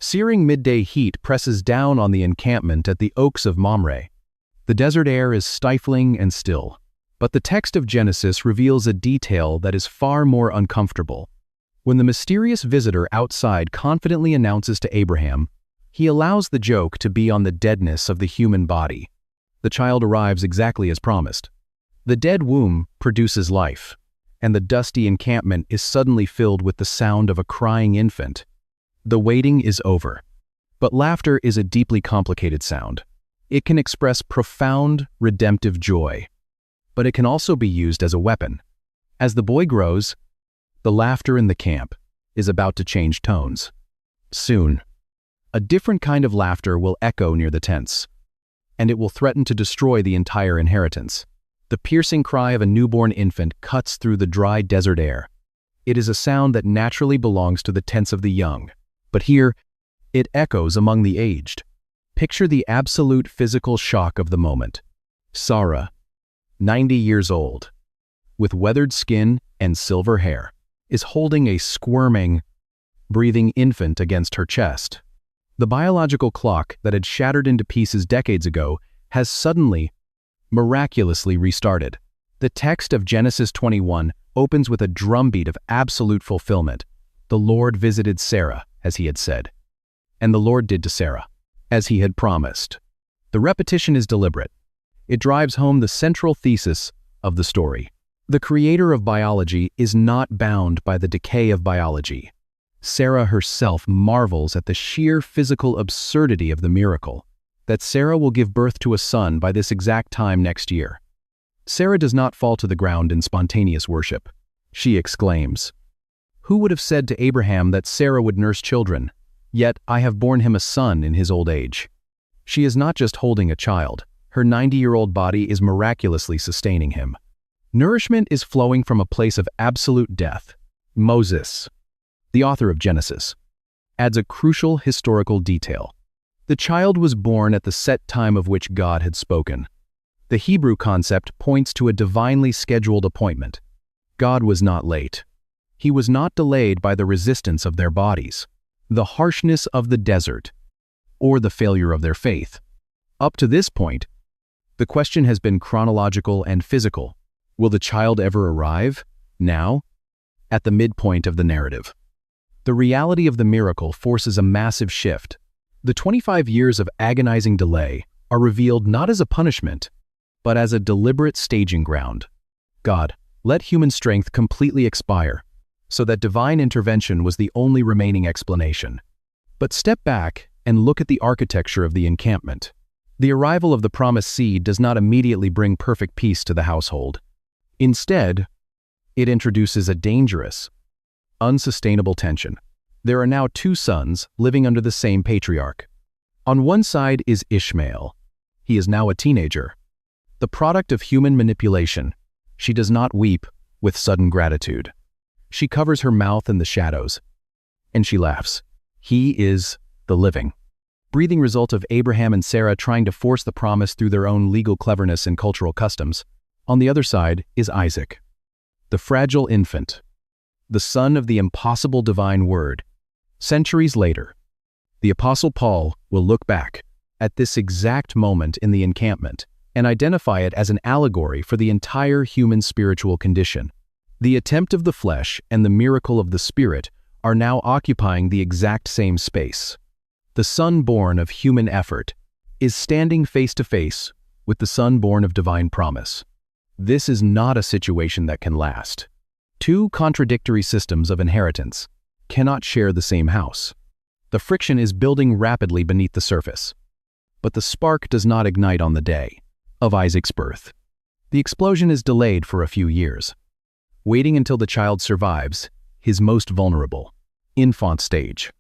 Searing midday heat presses down on the encampment at the Oaks of Mamre. The desert air is stifling and still. But the text of Genesis reveals a detail that is far more uncomfortable. When the mysterious visitor outside confidently announces to Abraham, he allows the joke to be on the deadness of the human body. The child arrives exactly as promised. The dead womb produces life, and the dusty encampment is suddenly filled with the sound of a crying infant. The waiting is over. But laughter is a deeply complicated sound. It can express profound, redemptive joy. But it can also be used as a weapon. As the boy grows, the laughter in the camp is about to change tones. Soon, a different kind of laughter will echo near the tents, and it will threaten to destroy the entire inheritance. The piercing cry of a newborn infant cuts through the dry desert air. It is a sound that naturally belongs to the tents of the young, but here, it echoes among the aged. Picture the absolute physical shock of the moment. Sarah, 90 years old, with weathered skin and silver hair, is holding a squirming, breathing infant against her chest. The biological clock that had shattered into pieces decades ago has suddenly, miraculously restarted. The text of Genesis 21 opens with a drumbeat of absolute fulfillment. The Lord visited Sarah, as he had said. And the Lord did to Sarah, as he had promised. The repetition is deliberate. It drives home the central thesis of the story. The creator of biology is not bound by the decay of biology. Sarah herself marvels at the sheer physical absurdity of the miracle, that Sarah will give birth to a son by this exact time next year. Sarah does not fall to the ground in spontaneous worship. She exclaims, "Who would have said to Abraham that Sarah would nurse children? Yet I have borne him a son in his old age." She is not just holding a child. Her 90-year-old body is miraculously sustaining him. Nourishment is flowing from a place of absolute death. Moses, the author of Genesis, adds a crucial historical detail. The child was born at the set time of which God had spoken. The Hebrew concept points to a divinely scheduled appointment. God was not late. He was not delayed by the resistance of their bodies, the harshness of the desert, or the failure of their faith. Up to this point, the question has been chronological and physical. Will the child ever arrive? Now? At the midpoint of the narrative. The reality of the miracle forces a massive shift. The 25 years of agonizing delay are revealed not as a punishment, but as a deliberate staging ground. God, let human strength completely expire, so that divine intervention was the only remaining explanation. But step back and look at the architecture of the encampment. The arrival of the promised seed does not immediately bring perfect peace to the household. Instead, it introduces a dangerous, unsustainable tension. There are now two sons living under the same patriarch. On one side is Ishmael. He is now a teenager. The product of human manipulation, she does not weep with sudden gratitude. She covers her mouth in the shadows, and she laughs. He is the living, breathing result of Abraham and Sarah trying to force the promise through their own legal cleverness and cultural customs. On the other side is Isaac, the fragile infant, the son of the impossible divine word. Centuries later, the Apostle Paul will look back at this exact moment in the encampment and identify it as an allegory for the entire human spiritual condition. The attempt of the flesh and the miracle of the spirit are now occupying the exact same space. The son born of human effort is standing face to face with the son born of divine promise. This is not a situation that can last. Two contradictory systems of inheritance cannot share the same house. The friction is building rapidly beneath the surface. But the spark does not ignite on the day of Isaac's birth. The explosion is delayed for a few years, waiting until the child survives his most vulnerable, infant stage.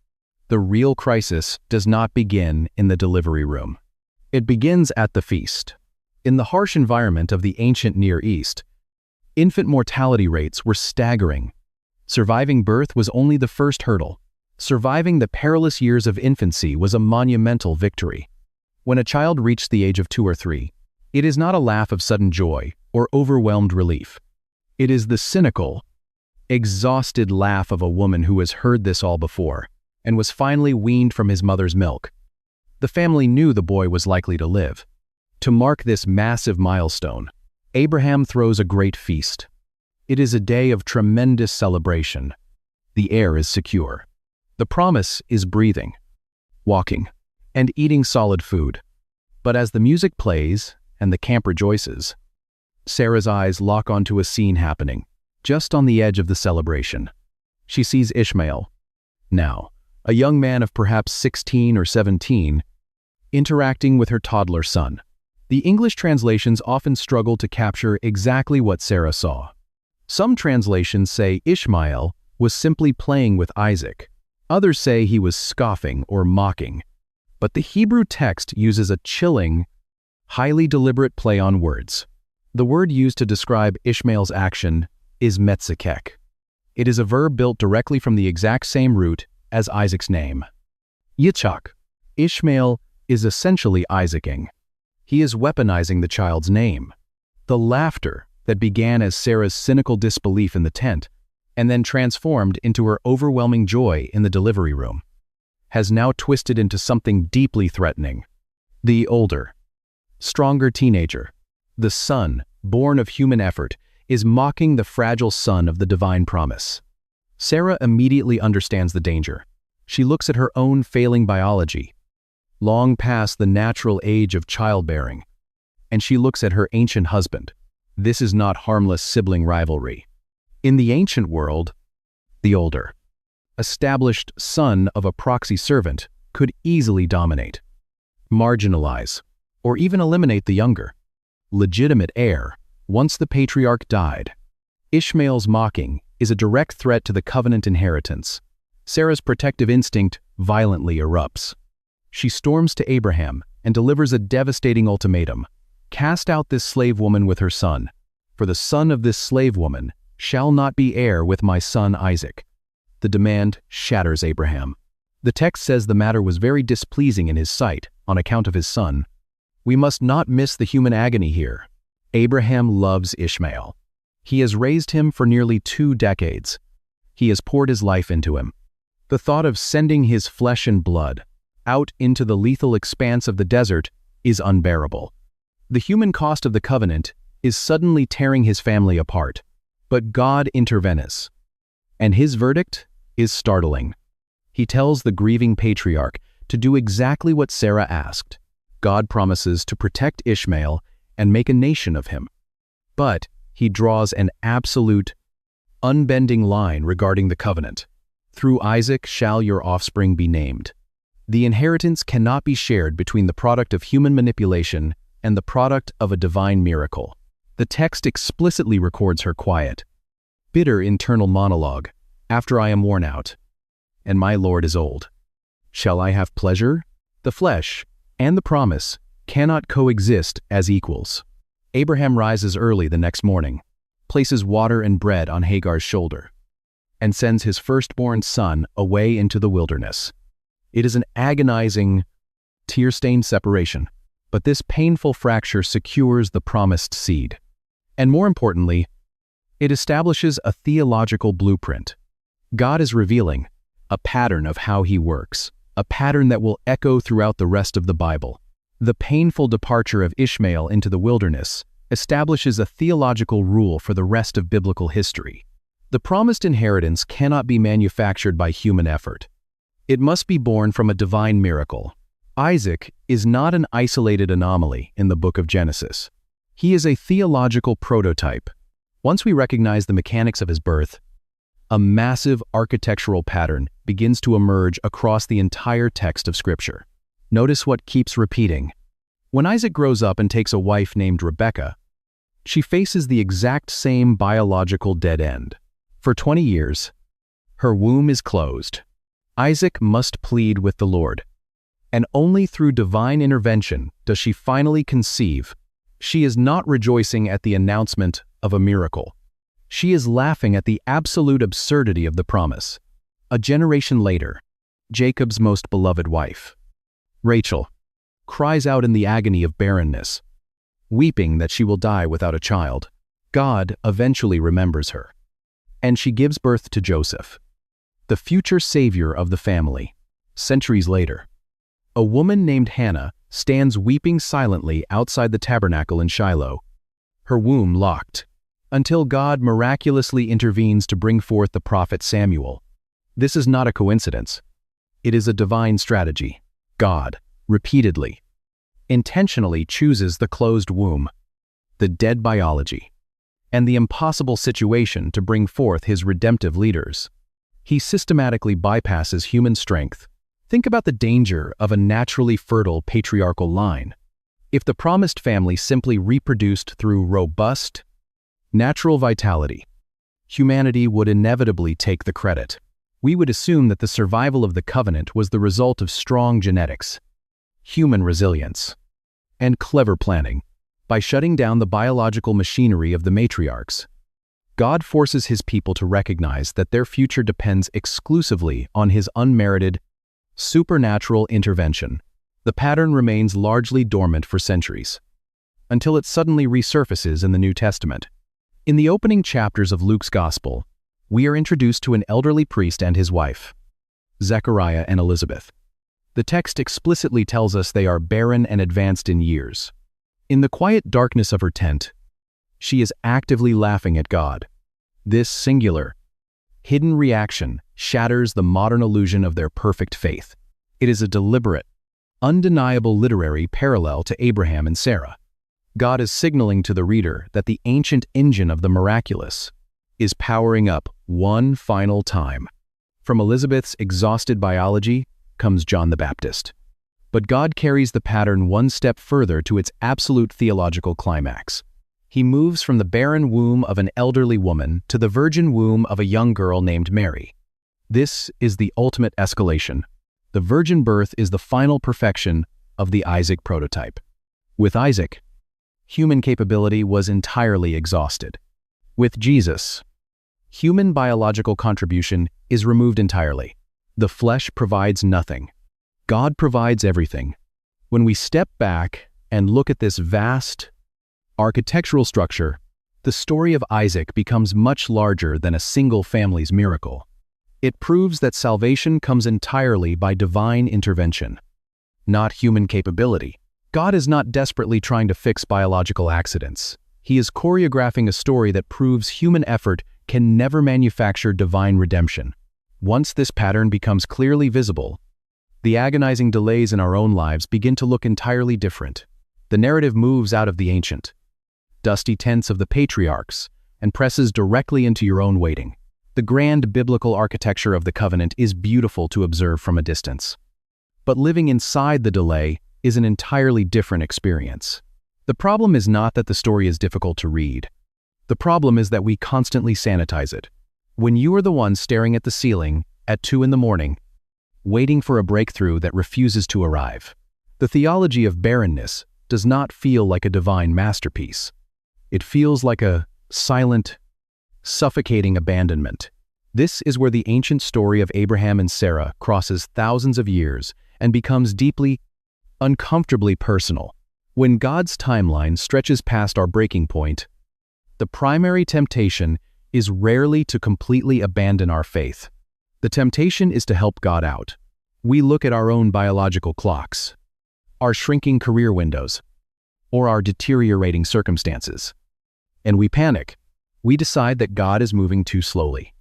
The real crisis does not begin in the delivery room. It begins at the feast. In the harsh environment of the ancient Near East, infant mortality rates were staggering. Surviving birth was only the first hurdle. Surviving the perilous years of infancy was a monumental victory. When a child reached the age of 2 or 3, it is not a laugh of sudden joy or overwhelmed relief. It is the cynical, exhausted laugh of a woman who has heard this all before. and was finally weaned from his mother's milk. The family knew the boy was likely to live. To mark this massive milestone, Abraham throws a great feast. It is a day of tremendous celebration. The heir is secure. The promise is breathing, walking, and eating solid food. But as the music plays and the camp rejoices, Sarah's eyes lock onto a scene happening just on the edge of the celebration. She sees Ishmael, now a young man of perhaps 16 or 17, interacting with her toddler son. The English translations often struggle to capture exactly what Sarah saw. Some translations say Ishmael was simply playing with Isaac. Others say he was scoffing or mocking. But the Hebrew text uses a chilling, highly deliberate play on words. The word used to describe Ishmael's action is metzakek. It is a verb built directly from the exact same root as Isaac's name. Yitzhak. Ishmael is essentially Isaacing. He is weaponizing the child's name. The laughter that began as Sarah's cynical disbelief in the tent and then transformed into her overwhelming joy in the delivery room has now twisted into something deeply threatening. The older, stronger teenager, the son, born of human effort, is mocking the fragile son of the divine promise. Sarah immediately understands the danger. She looks at her own failing biology, long past the natural age of childbearing, and she looks at her ancient husband. This is not harmless sibling rivalry. In the ancient world, the older, established son of a proxy servant could easily dominate, marginalize, or even eliminate the younger, legitimate heir once the patriarch died. Ishmael's mocking is a direct threat to the covenant inheritance. Sarah's protective instinct violently erupts. She storms to Abraham and delivers a devastating ultimatum. Cast out this slave woman with her son, for the son of this slave woman shall not be heir with my son Isaac. The demand shatters Abraham. The text says the matter was very displeasing in his sight on account of his son. We must not miss the human agony here. Abraham loves Ishmael. He has raised him for nearly 2 decades. He has poured his life into him. The thought of sending his flesh and blood out into the lethal expanse of the desert is unbearable. The human cost of the covenant is suddenly tearing his family apart. But God intervenes, and his verdict is startling. He tells the grieving patriarch to do exactly what Sarah asked. God promises to protect Ishmael and make a nation of him. But he draws an absolute, unbending line regarding the covenant. Through Isaac shall your offspring be named. The inheritance cannot be shared between the product of human manipulation and the product of a divine miracle. The text explicitly records her quiet, bitter internal monologue, after I am worn out, and my Lord is old. Shall I have pleasure? The flesh and the promise cannot coexist as equals. Abraham rises early the next morning, places water and bread on Hagar's shoulder, and sends his firstborn son away into the wilderness. It is an agonizing, tear-stained separation, but this painful fracture secures the promised seed. And more importantly, it establishes a theological blueprint. God is revealing a pattern of how he works, a pattern that will echo throughout the rest of the Bible. The painful departure of Ishmael into the wilderness establishes a theological rule for the rest of biblical history. The promised inheritance cannot be manufactured by human effort. It must be born from a divine miracle. Isaac is not an isolated anomaly in the book of Genesis. He is a theological prototype. Once we recognize the mechanics of his birth, a massive architectural pattern begins to emerge across the entire text of Scripture. Notice what keeps repeating. When Isaac grows up and takes a wife named Rebekah, she faces the exact same biological dead end. For 20 years, her womb is closed. Isaac must plead with the Lord, and only through divine intervention does she finally conceive. She is not rejoicing at the announcement of a miracle. She is laughing at the absolute absurdity of the promise. A generation later, Jacob's most beloved wife, Rachel, cries out in the agony of barrenness, weeping that she will die without a child. God eventually remembers her, and she gives birth to Joseph, the future savior of the family. Centuries later, a woman named Hannah stands weeping silently outside the tabernacle in Shiloh, her womb locked, until God miraculously intervenes to bring forth the prophet Samuel. This is not a coincidence. It is a divine strategy. God, repeatedly, intentionally chooses the closed womb, the dead biology, and the impossible situation to bring forth his redemptive leaders. He systematically bypasses human strength. Think about the danger of a naturally fertile patriarchal line. If the promised family simply reproduced through robust, natural vitality, humanity would inevitably take the credit. We would assume that the survival of the covenant was the result of strong genetics, human resilience, and clever planning. By shutting down the biological machinery of the matriarchs, God forces his people to recognize that their future depends exclusively on his unmerited, supernatural intervention. The pattern remains largely dormant for centuries, until it suddenly resurfaces in the New Testament. In the opening chapters of Luke's Gospel, we are introduced to an elderly priest and his wife, Zechariah and Elizabeth. The text explicitly tells us they are barren and advanced in years. In the quiet darkness of her tent, she is actively laughing at God. This singular, hidden reaction shatters the modern illusion of their perfect faith. It is a deliberate, undeniable literary parallel to Abraham and Sarah. God is signaling to the reader that the ancient engine of the miraculous is powering up one final time. From Elizabeth's exhausted biology comes John the Baptist. But God carries the pattern one step further to its absolute theological climax. He moves from the barren womb of an elderly woman to the virgin womb of a young girl named Mary. This is the ultimate escalation. The virgin birth is the final perfection of the Isaac prototype. With Isaac, human capability was entirely exhausted. With Jesus, human biological contribution is removed entirely. The flesh provides nothing. God provides everything. When we step back and look at this vast architectural structure, the story of Isaac becomes much larger than a single family's miracle. It proves that salvation comes entirely by divine intervention, not human capability. God is not desperately trying to fix biological accidents. He is choreographing a story that proves human effort can never manufacture divine redemption. Once this pattern becomes clearly visible, the agonizing delays in our own lives begin to look entirely different. The narrative moves out of the ancient, dusty tents of the patriarchs and presses directly into your own waiting. The grand biblical architecture of the covenant is beautiful to observe from a distance. But living inside the delay is an entirely different experience. The problem is not that the story is difficult to read. The problem is that we constantly sanitize it. When you are the one staring at the ceiling at 2 a.m, waiting for a breakthrough that refuses to arrive, the theology of barrenness does not feel like a divine masterpiece. It feels like a silent, suffocating abandonment. This is where the ancient story of Abraham and Sarah crosses thousands of years and becomes deeply, uncomfortably personal. When God's timeline stretches past our breaking point, the primary temptation is rarely to completely abandon our faith. The temptation is to help God out. We look at our own biological clocks, our shrinking career windows, or our deteriorating circumstances, and we panic. We decide that God is moving too slowly.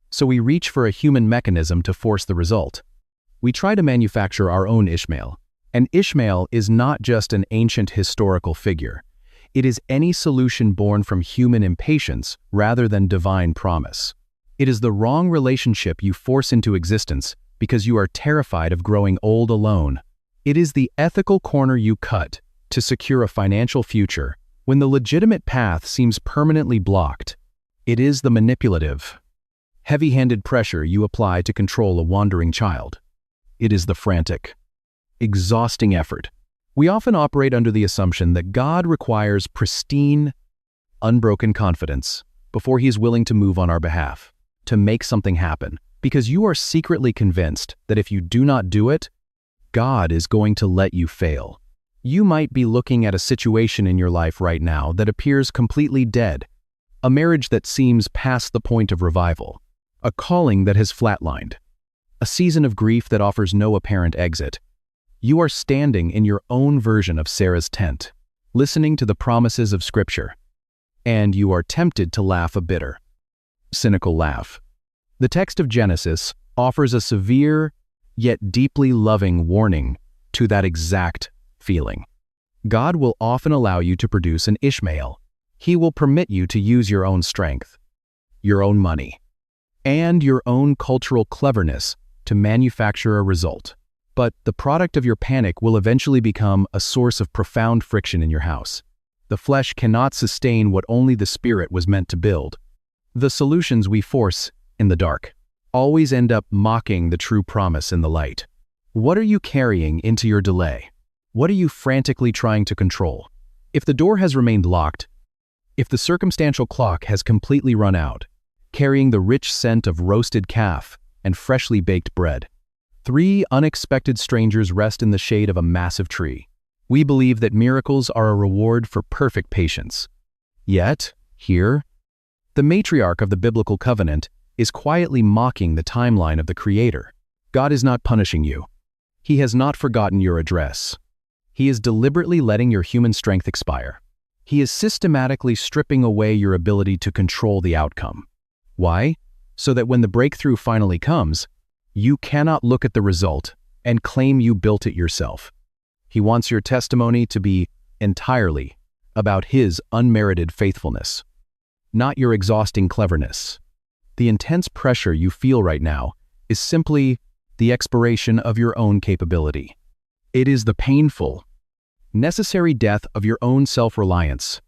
So we reach for a human mechanism to force the result. We try to manufacture our own Ishmael. And Ishmael is not just an ancient historical figure. It is any solution born from human impatience rather than divine promise. It is the wrong relationship you force into existence because you are terrified of growing old alone. It is the ethical corner you cut to secure a financial future when the legitimate path seems permanently blocked. It is the manipulative, heavy-handed pressure you apply to control a wandering child. It is the frantic, exhausting effort. We often operate under the assumption that God requires pristine, unbroken confidence before he is willing to move on our behalf, to make something happen, because you are secretly convinced that if you do not do it, God is going to let you fail. You might be looking at a situation in your life right now that appears completely dead, a marriage that seems past the point of revival, a calling that has flatlined, a season of grief that offers no apparent exit. You are standing in your own version of Sarah's tent, listening to the promises of Scripture, and you are tempted to laugh a bitter, cynical laugh. The text of Genesis offers a severe, yet deeply loving warning to that exact feeling. God will often allow you to produce an Ishmael. He will permit you to use your own strength, your own money, and your own cultural cleverness to manufacture a result. But the product of your panic will eventually become a source of profound friction in your house. The flesh cannot sustain what only the spirit was meant to build. The solutions we force in the dark always end up mocking the true promise in the light. What are you carrying into your delay? What are you frantically trying to control? If the door has remained locked, if the circumstantial clock has completely run out, carrying the rich scent of roasted calf and freshly baked bread, 3 unexpected strangers rest in the shade of a massive tree. We believe that miracles are a reward for perfect patience. Yet, here, the matriarch of the biblical covenant is quietly mocking the timeline of the Creator. God is not punishing you. He has not forgotten your address. He is deliberately letting your human strength expire. He is systematically stripping away your ability to control the outcome. Why? So that when the breakthrough finally comes, you cannot look at the result and claim you built it yourself. He wants your testimony to be entirely about His unmerited faithfulness, not your exhausting cleverness. The intense pressure you feel right now is simply the expiration of your own capability. It is the painful, necessary death of your own self-reliance.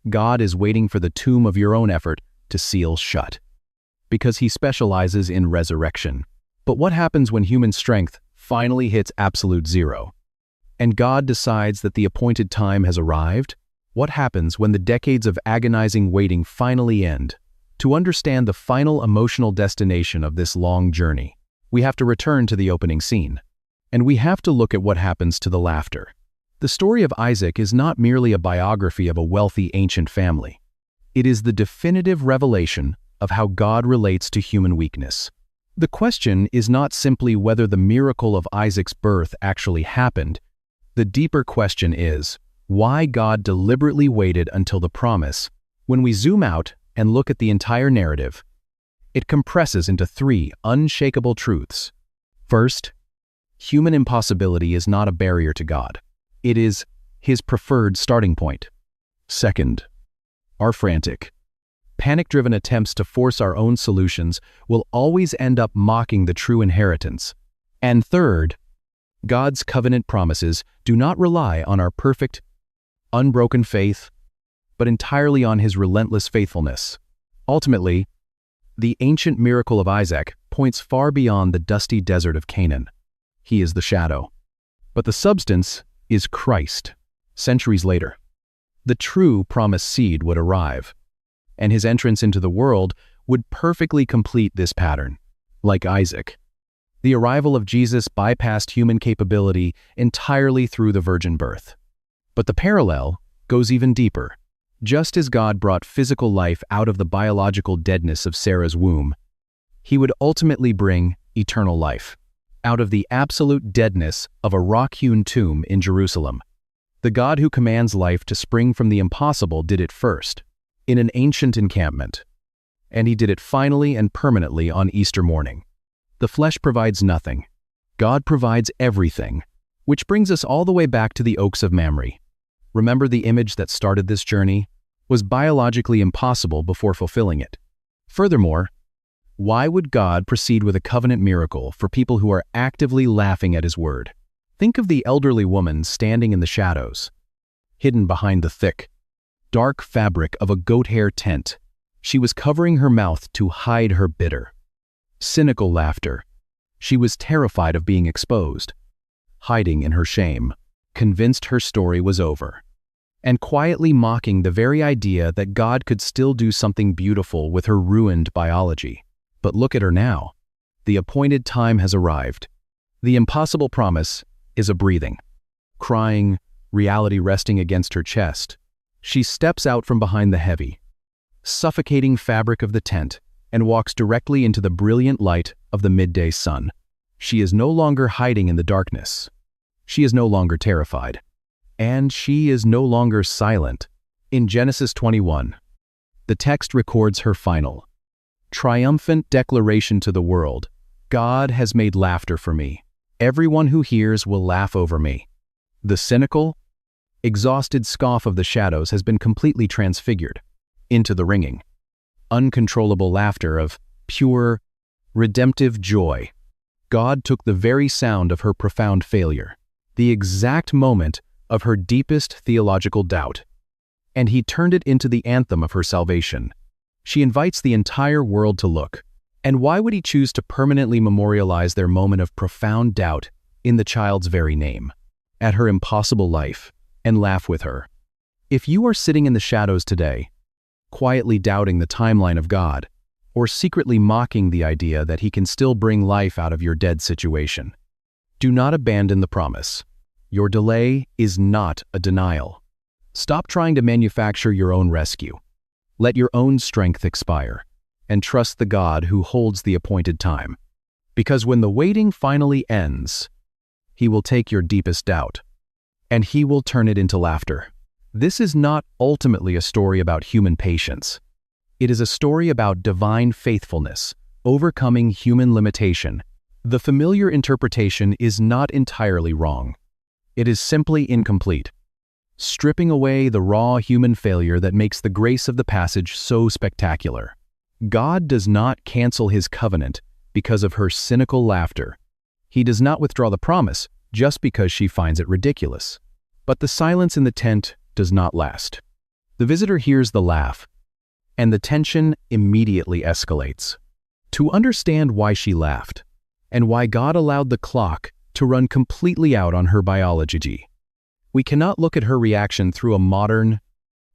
God is waiting for the tomb of your own effort to seal shut, because He specializes in resurrection. But what happens when human strength finally hits absolute zero, and God decides that the appointed time has arrived? What happens when the decades of agonizing waiting finally end? To understand the final emotional destination of this long journey, we have to return to the opening scene. And we have to look at what happens to the laughter. The story of Isaac is not merely a biography of a wealthy ancient family. It is the definitive revelation of how God relates to human weakness. The question is not simply whether the miracle of Isaac's birth actually happened. The deeper question is why God deliberately waited until the promise. When we zoom out and look at the entire narrative, it compresses into 3 unshakable truths. First, human impossibility is not a barrier to God. It is His preferred starting point. Second, our frantic, panic-driven attempts to force our own solutions will always end up mocking the true inheritance. And third, God's covenant promises do not rely on our perfect, unbroken faith, but entirely on His relentless faithfulness. Ultimately, the ancient miracle of Isaac points far beyond the dusty desert of Canaan. He is the shadow, but the substance is Christ. Centuries later, the true promised seed would arrive, and His entrance into the world would perfectly complete this pattern. Like Isaac, the arrival of Jesus bypassed human capability entirely through the virgin birth. But the parallel goes even deeper. Just as God brought physical life out of the biological deadness of Sarah's womb, He would ultimately bring eternal life out of the absolute deadness of a rock-hewn tomb in Jerusalem. The God who commands life to spring from the impossible did it first, in an ancient encampment, and He did it finally and permanently on Easter morning. The flesh provides nothing. God provides everything, which brings us all the way back to the Oaks of Mamre. Remember, the image that started this journey was biologically impossible before fulfilling it. Furthermore, why would God proceed with a covenant miracle for people who are actively laughing at His word? Think of the elderly woman standing in the shadows, hidden behind the thick, dark fabric of a goat hair tent. She was covering her mouth to hide her bitter, cynical laughter. She was terrified of being exposed, hiding in her shame, convinced her story was over, and quietly mocking the very idea that God could still do something beautiful with her ruined biology. But look at her now. The appointed time has arrived. The impossible promise is a breathing, crying, reality resting against her chest. She steps out from behind the heavy, suffocating fabric of the tent and walks directly into the brilliant light of the midday sun. She is no longer hiding in the darkness. She is no longer terrified. And she is no longer silent. In Genesis 21, the text records her final, triumphant declaration to the world: God has made laughter for me. Everyone who hears will laugh over me. The cynical, exhausted scoff of the shadows has been completely transfigured into the ringing, uncontrollable laughter of pure, redemptive joy. God took the very sound of her profound failure, the exact moment of her deepest theological doubt, and he turned it into the anthem of her salvation. She invites the entire world to look. And why would he choose to permanently memorialize their moment of profound doubt in the child's very name, at her impossible life, and laugh with her? If you are sitting in the shadows today, quietly doubting the timeline of God, or secretly mocking the idea that he can still bring life out of your dead situation, do not abandon the promise. Your delay is not a denial. Stop trying to manufacture your own rescue. Let your own strength expire, and trust the God who holds the appointed time. Because when the waiting finally ends, he will take your deepest doubt, and he will turn it into laughter. This is not ultimately a story about human patience. It is a story about divine faithfulness, overcoming human limitation. The familiar interpretation is not entirely wrong. It is simply incomplete, stripping away the raw human failure that makes the grace of the passage so spectacular. God does not cancel his covenant because of her cynical laughter. He does not withdraw the promise just because she finds it ridiculous. But the silence in the tent does not last. The visitor hears the laugh, and the tension immediately escalates. To understand why she laughed, and why God allowed the clock to run completely out on her biology, we cannot look at her reaction through a modern,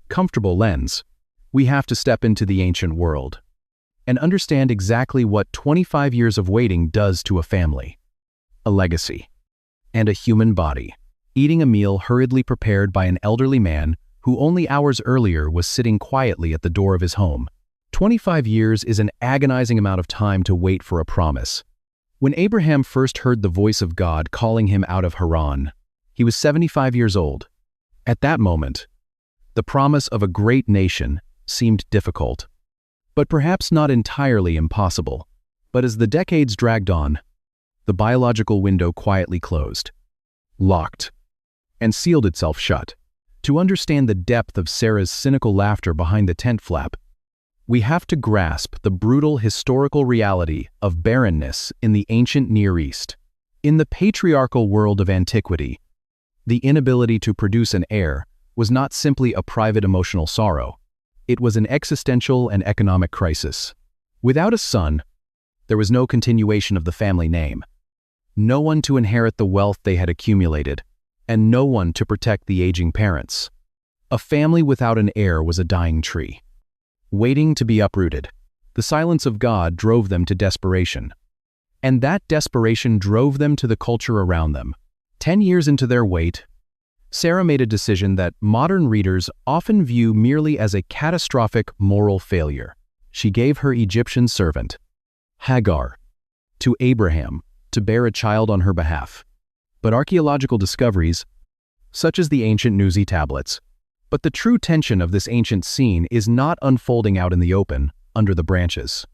comfortable lens. We have to step into the ancient world and understand exactly what 25 years of waiting does to a family, a legacy, and a human body. Eating a meal hurriedly prepared by an elderly man who only hours earlier was sitting quietly at the door of his home. 25 years is an agonizing amount of time to wait for a promise. When Abraham first heard the voice of God calling him out of Haran, he was 75 years old. At that moment, the promise of a great nation seemed difficult, but perhaps not entirely impossible. But as the decades dragged on, the biological window quietly closed, locked, and sealed itself shut. To understand the depth of Sarah's cynical laughter behind the tent flap, we have to grasp the brutal historical reality of barrenness in the ancient Near East. In the patriarchal world of antiquity, the inability to produce an heir was not simply a private emotional sorrow. It was an existential and economic crisis. Without a son, there was no continuation of the family name, no one to inherit the wealth they had accumulated, and no one to protect the aging parents. A family without an heir was a dying tree, waiting to be uprooted. The silence of God drove them to desperation, and that desperation drove them to the culture around them. 10 years into their wait, Sarah made a decision that modern readers often view merely as a catastrophic moral failure. She gave her Egyptian servant, Hagar, to Abraham to bear a child on her behalf. But archaeological discoveries, such as the ancient Nuzi tablets, but the true tension of this ancient scene is not unfolding out in the open, under the branches.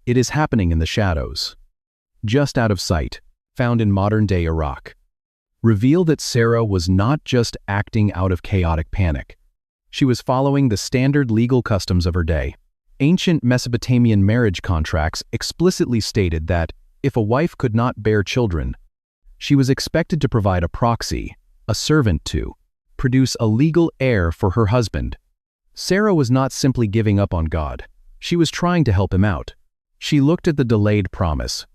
It is happening in the shadows, just out of sight, found in modern-day Iraq. Reveal that Sarah was not just acting out of chaotic panic. She was following the standard legal customs of her day. Ancient Mesopotamian marriage contracts explicitly stated that if a wife could not bear children, she was expected to provide a proxy, a servant to produce a legal heir for her husband. Sarah was not simply giving up on God. She was trying to help him out. She looked at the delayed promise,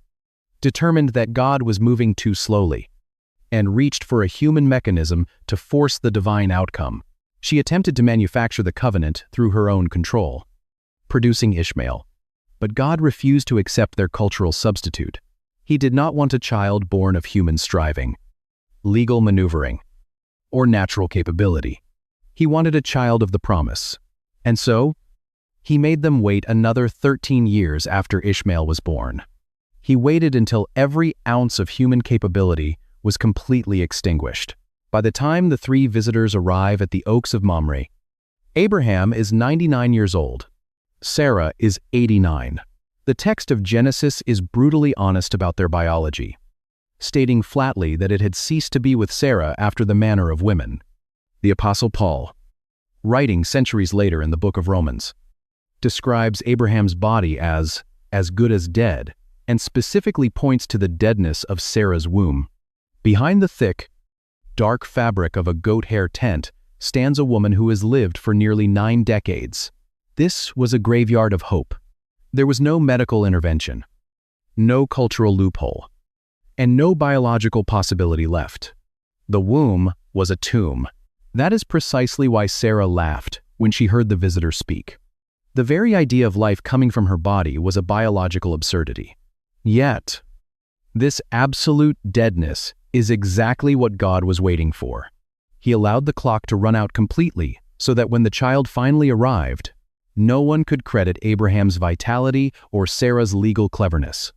determined that God was moving too slowly, and reached for a human mechanism to force the divine outcome. She attempted to manufacture the covenant through her own control, producing Ishmael. But God refused to accept their cultural substitute. He did not want a child born of human striving, legal maneuvering, or natural capability. He wanted a child of the promise. And so, he made them wait another 13 years after Ishmael was born. He waited until every ounce of human capability was completely extinguished. By the time the three visitors arrive at the Oaks of Mamre, Abraham is 99 years old. Sarah is 89. The text of Genesis is brutally honest about their biology, stating flatly that it had ceased to be with Sarah after the manner of women. The Apostle Paul, writing centuries later in the book of Romans, describes Abraham's body as good as dead, and specifically points to the deadness of Sarah's womb. Behind the thick, dark fabric of a goat hair tent stands a woman who has lived for nearly 9 decades. This was a graveyard of hope. There was no medical intervention, no cultural loophole, and no biological possibility left. The womb was a tomb. That is precisely why Sarah laughed when she heard the visitor speak. The very idea of life coming from her body was a biological absurdity. Yet, this absolute deadness is exactly what God was waiting for. He allowed the clock to run out completely so that when the child finally arrived, no one could credit Abraham's vitality or Sarah's legal cleverness.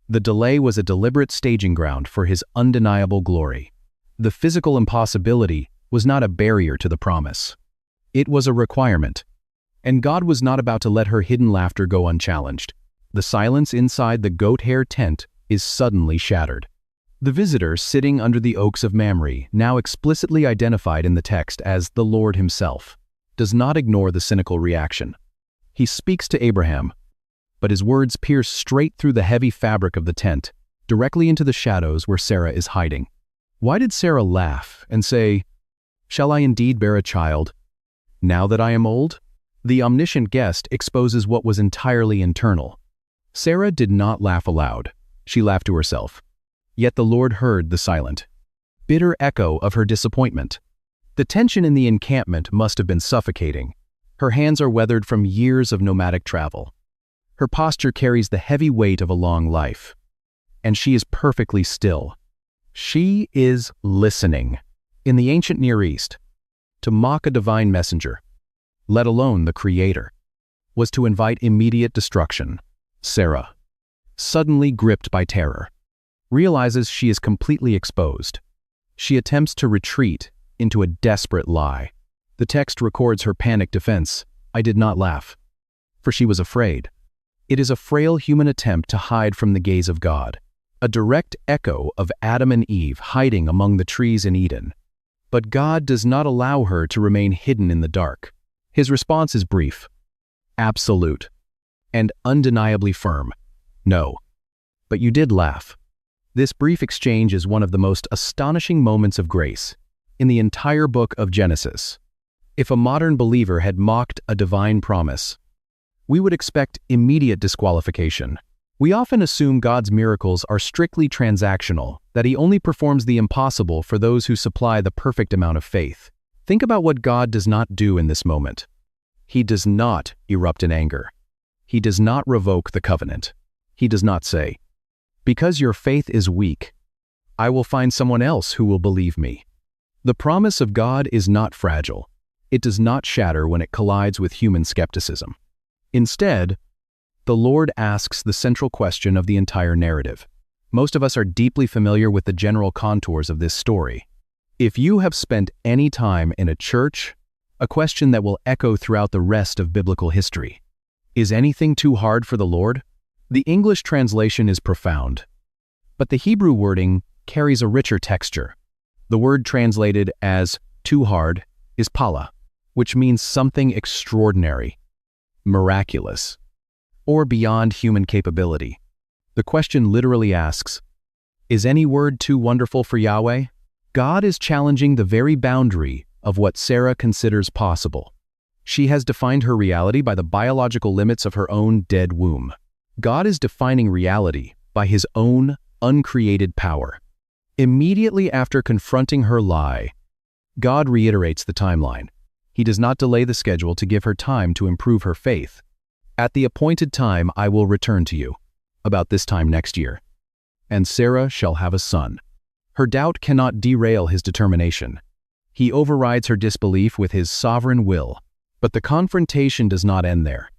The delay was a deliberate staging ground for his undeniable glory. The physical impossibility was not a barrier to the promise. It was a requirement. And God was not about to let her hidden laughter go unchallenged. The silence inside the goat hair tent is suddenly shattered. The visitor sitting under the Oaks of Mamre, now explicitly identified in the text as the Lord himself, does not ignore the cynical reaction. He speaks to Abraham, but his words pierce straight through the heavy fabric of the tent, directly into the shadows where Sarah is hiding. Why did Sarah laugh and say, "Shall I indeed bear a child, now that I am old?" The omniscient guest exposes what was entirely internal. Sarah did not laugh aloud. She laughed to herself. Yet the Lord heard the silent, bitter echo of her disappointment. The tension in the encampment must have been suffocating. Her hands are weathered from years of nomadic travel. Her posture carries the heavy weight of a long life. And she is perfectly still. She is listening. In the ancient Near East, to mock a divine messenger, let alone the Creator, was to invite immediate destruction. Sarah, suddenly gripped by terror, realizes she is completely exposed. She attempts to retreat into a desperate lie. The text records her panicked defense, "I did not laugh," for she was afraid. It is a frail human attempt to hide from the gaze of God, a direct echo of Adam and Eve hiding among the trees in Eden. But God does not allow her to remain hidden in the dark. His response is brief, absolute, and undeniably firm. "No, but you did laugh." This brief exchange is one of the most astonishing moments of grace in the entire book of Genesis. If a modern believer had mocked a divine promise, we would expect immediate disqualification. We often assume God's miracles are strictly transactional, that He only performs the impossible for those who supply the perfect amount of faith. Think about what God does not do in this moment. He does not erupt in anger. He does not revoke the covenant. He does not say, "Because your faith is weak, I will find someone else who will believe me." The promise of God is not fragile. It does not shatter when it collides with human skepticism. Instead, the Lord asks the central question of the entire narrative. Most of us are deeply familiar with the general contours of this story. If you have spent any time in a church, a question that will echo throughout the rest of biblical history: is anything too hard for the Lord? The English translation is profound, but the Hebrew wording carries a richer texture. The word translated as too hard is pala, which means something extraordinary, miraculous, or beyond human capability. The question literally asks, is any word too wonderful for Yahweh? God is challenging the very boundary of what Sarah considers possible. She has defined her reality by the biological limits of her own dead womb. God is defining reality by His own uncreated power. Immediately after confronting her lie, God reiterates the timeline. He does not delay the schedule to give her time to improve her faith. "At the appointed time I will return to you, about this time next year, and Sarah shall have a son." Her doubt cannot derail His determination. He overrides her disbelief with His sovereign will. But the confrontation does not end there.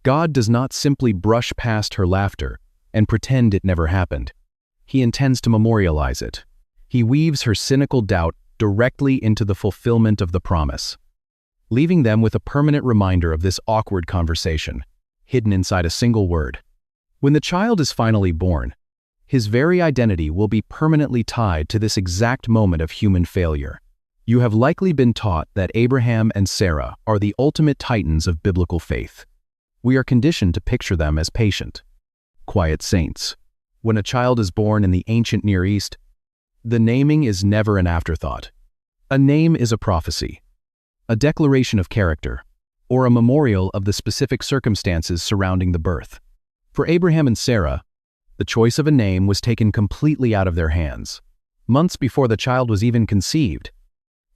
God does not simply brush past her laughter and pretend it never happened. He intends to memorialize it. He weaves her cynical doubt directly into the fulfillment of the promise, leaving them with a permanent reminder of this awkward conversation, hidden inside a single word. When the child is finally born, his very identity will be permanently tied to this exact moment of human failure. You have likely been taught that Abraham and Sarah are the ultimate titans of biblical faith. We are conditioned to picture them as patient, quiet saints. When a child is born in the ancient Near East, the naming is never an afterthought. A name is a prophecy, a declaration of character, or a memorial of the specific circumstances surrounding the birth. For Abraham and Sarah, the choice of a name was taken completely out of their hands. Months before the child was even conceived,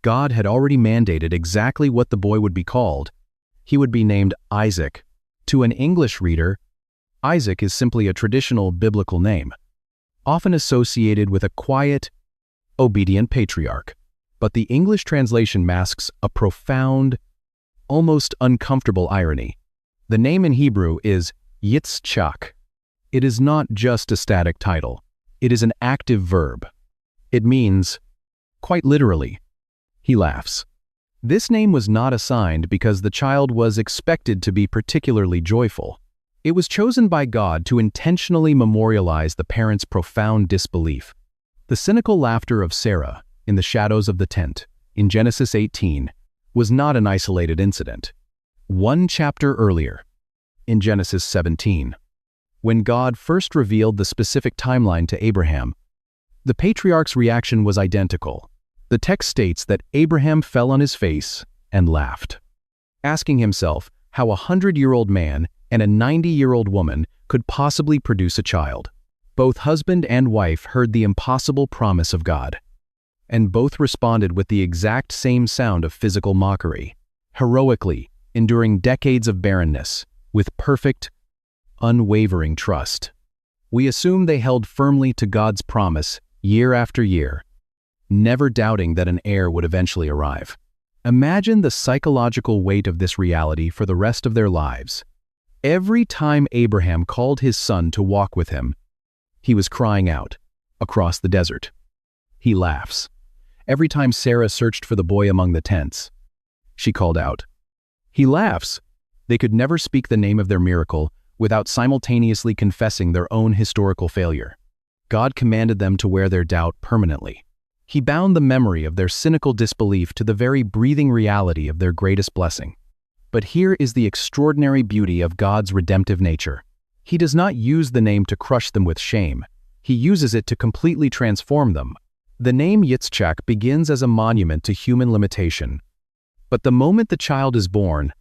God had already mandated exactly what the boy would be called. He would be named Isaac. To an English reader, Isaac is simply a traditional biblical name, often associated with a quiet, obedient patriarch. But the English translation masks a profound, almost uncomfortable irony. The name in Hebrew is Yitzchak. It is not just a static title. It is an active verb. It means, quite literally, he laughs. This name was not assigned because the child was expected to be particularly joyful. It was chosen by God to intentionally memorialize the parents' profound disbelief. The cynical laughter of Sarah in the shadows of the tent, in Genesis 18, was not an isolated incident. One chapter earlier, in Genesis 17, when God first revealed the specific timeline to Abraham, the patriarch's reaction was identical. The text states that Abraham fell on his face and laughed, asking himself how a 100-year-old man and a 90-year-old woman could possibly produce a child. Both husband and wife heard the impossible promise of God, and both responded with the exact same sound of physical mockery, heroically enduring decades of barrenness with perfect, unwavering trust. We assume they held firmly to God's promise year after year, never doubting that an heir would eventually arrive. Imagine the psychological weight of this reality for the rest of their lives. Every time Abraham called his son to walk with him, he was crying out, across the desert. He laughs. Every time Sarah searched for the boy among the tents, she called out. He laughs. They could never speak the name of their miracle without simultaneously confessing their own historical failure. God commanded them to wear their doubt permanently. He bound the memory of their cynical disbelief to the very breathing reality of their greatest blessing. But here is the extraordinary beauty of God's redemptive nature. He does not use the name to crush them with shame. He uses it to completely transform them. The name Yitzchak begins as a monument to human limitation. But the moment the child is born,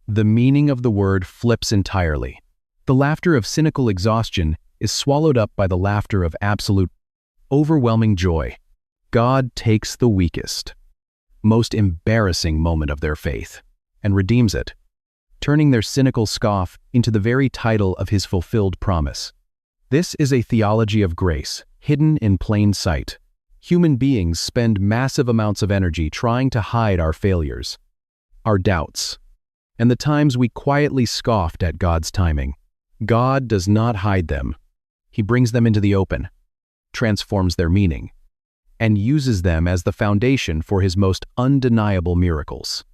the meaning of the word flips entirely. The laughter of cynical exhaustion is swallowed up by the laughter of absolute, overwhelming joy. God takes the weakest, most embarrassing moment of their faith and redeems it, turning their cynical scoff into the very title of his fulfilled promise. This is a theology of grace, hidden in plain sight. Human beings spend massive amounts of energy trying to hide our failures, our doubts, and the times we quietly scoffed at God's timing. God does not hide them. He brings them into the open, transforms their meaning, and uses them as the foundation for his most undeniable miracles.